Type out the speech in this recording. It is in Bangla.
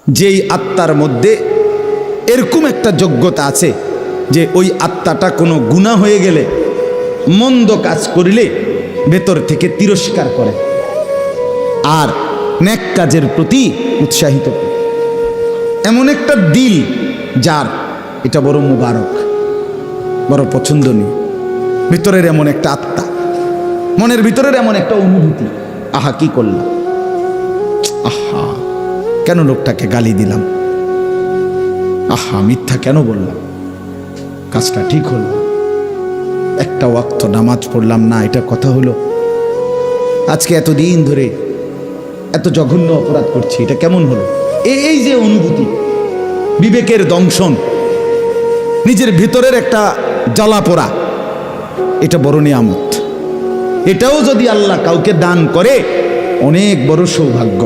যেই আত্মার মধ্যে এরকম একটা যোগ্যতা আছে যে ওই আত্মাটা কোনো গুনাহ হয়ে গেলে, মন্দ কাজ করিলে ভেতর থেকে তিরস্কার করে আর নেক কাজের প্রতি উৎসাহিত করে। এমন একটা দিল যার, এটা বড় মুবারক, বড় পছন্দনীয়। ভিতরের এমন একটা আত্মা, মনের ভিতরের এমন একটা অনুভূতি, আহা কি করলাম, আহা কেন লোকটাকে গালি দিলাম, আহা মিথ্যা কেন বললাম, কাজটা ঠিক হলো, একটা ওয়াক্ত নামাজ পড়লাম না, এটা কথা হলো, আজকে এতদিন ধরে এত জঘন্য অপরাধ করছি, এটা কেমন হলো। এই যে অনুভূতি, বিবেকের দংশন, নিজের ভিতরের একটা জ্বালা পোড়া, এটা বড় নিয়ামত। এটাও যদি আল্লাহ কাউকে দান করে, অনেক বড় সৌভাগ্য।